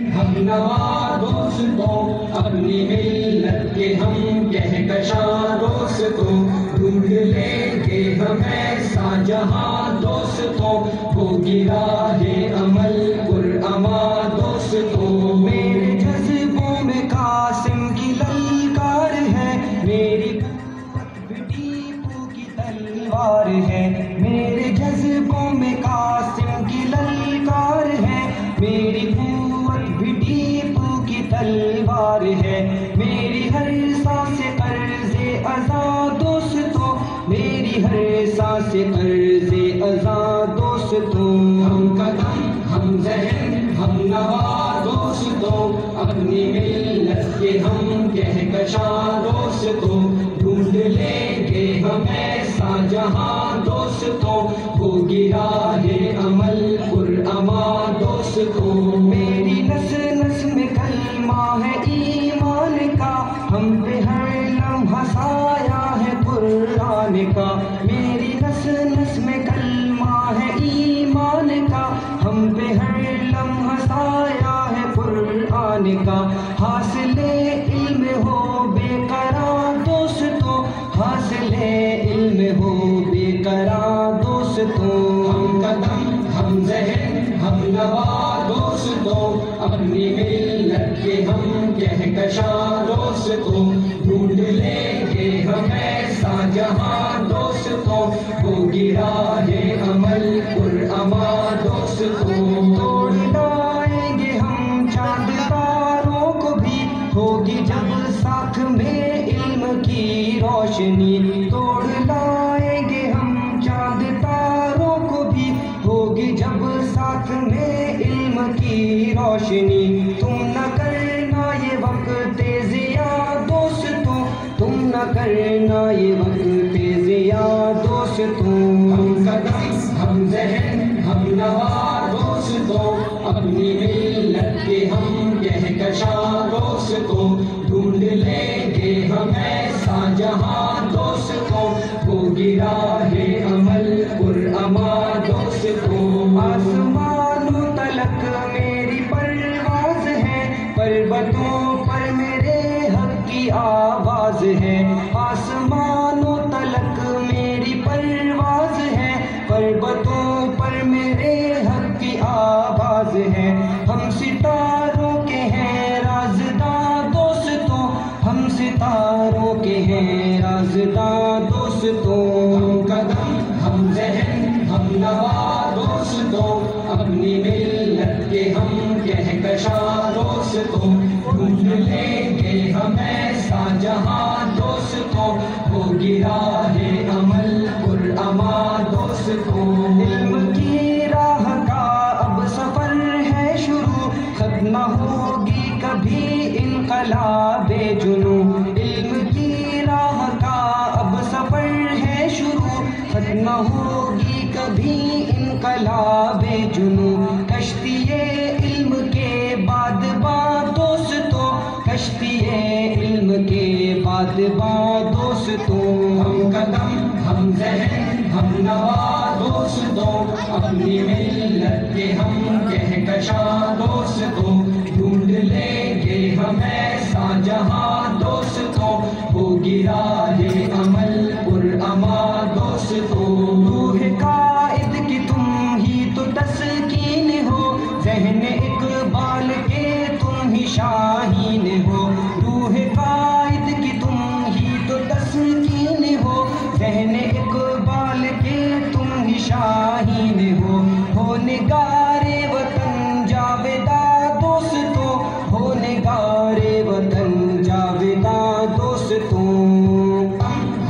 ہم نوا دوستوں، اپنی ملت کے ہم کہکشاں دوستوں، ڈھونڈ لیں گے ہم ایسا جہاں دوستوں، ہوگی راہ عمل پراما دوستوں۔ میرے جذبوں میں قاسم کی للکار ہے، میری قوت بھی ٹیپو کی تلوار ہے، میرے جذبوں میں قاسم کی للکار ہے، میری قوت بھی ٹیپو کی تلوار ہے، میری ہر سانس قرض ازاں دوستوں، میری ہر سانس قرض ازاں دوستوں۔ ہم قدم ہم ذہن ہم نوا دوستوں، اپنی ملت کے ہم کہکشاں دوستوں، ڈھونڈ لیں گے ہم ایسا جہاں دوستوں، ہوگی راہ عمل پراما دوستوں۔ میری نس نس میں کلمہ ہے ایمان کا، ہم پہ ہر لمحہ سایہ ہے قرآن کا، میری نس نس میں کلمہ ہے ایمان کا، ہم پہ ہر لمحہ سایہ ہے قرآن کا، حاصل علم ہو بے قرار دوستوں، حاصل علم ہو بے قرار دوستوں۔ ہم قدم ہم ذہن ہم نوا دوستوں، اپنی ملت کے ہم کہکشاں دوستوں، ڈھونڈ لیں گے ہم ایسا جہاں دوستوں، ہوگی راہ عمل پراما دوستوں۔ توڑ لائیں گے ہم چاند تاروں کو بھی، ہوگی جب ساتھ میں علم کی روشنی، توڑ لائیں گے ہم چاند تاروں کو بھی، ہوگی جب ساتھ میں علم کی روشنی۔ تم نہ کرنا یہ وقت ضیاء دوستوں، تم نہ کرنا یہ وقت ضیاء دوستوں۔ ہم قدم ہم ذہن ہم نوا دوستوں، اپنی ملت کے ہم کہکشاں دوستوں، ڈھونڈ لیں گے ہم ایسا جہاں دوستوں، ہوگی راہ عمل پراما دوستوں۔ آسمانوں تلک میری پرواز ہے، پربتوں پر میرے حق کی آواز ہے، آسمانوں تلک میری پرواز ہے، پربتوں پر میرے حق کی آواز ہے، ہم ستاروں کے ہیں رازداں دوستوں، ہم ستاروں کے ہیں رازداں دوستوں۔ ہم قدم ہم ذہن ہم نوا دوستوں، اپنی ملت کے ہم کہکشاں دوستوں، ڈھونڈ لیں گے ہم ایسا جہاں دوستوں، ہوگی راہ عمل پراما دوستوں۔ علم کی راہ کا اب سفر ہے شروع، ختم نہ ہوگی کبھی انقلاب جنوں، علم کی راہ کا اب سفر ہے شروع، ختم نہ ہوگی کبھی انقلاب جنوں، کشتی علم کے بعد بات دوستوں، کشتی علم کے بعد بات دوستوں۔ ہم قدم ہم ذہن ہم نوا دوستوں، اپنی ملت کے ہم کہکشاں دوستوں، ڈھونڈ لیں گے ہم ایسا جہاں دوستوں، ہوگی راہ عمل پراما دوستوں۔ روح قائد کی تم ہی تو تسکین ہو، ذہن اقبال کے تم ہی شاہین ہو، روح قائد کی تم ہی تو تسکین ہو، ذہن اقبال کے تم ہی شاہین ہو نگار وطن جاویدہ دوستوں، ہو نگار وطن جاویدہ دوستوں۔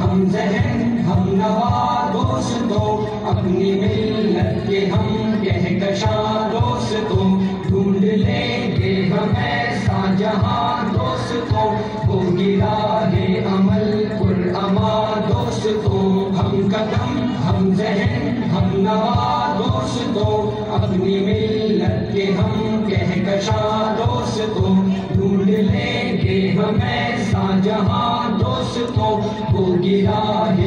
ہم ذہن ہم نوا دوستوں، اپنی ملت کے ہم کہکشاں دوستوں، ڈھونڈ لیں گے ہم ایسا جہاں دوستوں، ہوگی راہ عمل پراما دوستوں۔ ہم قدم ہم ذہن ہم نوا دوستوں، اپنی ملت کے ہم کہکشاں دوستوں، ڈھونڈ لیں گے ہم ایسا جہاں دوستوں، ہوگی راہ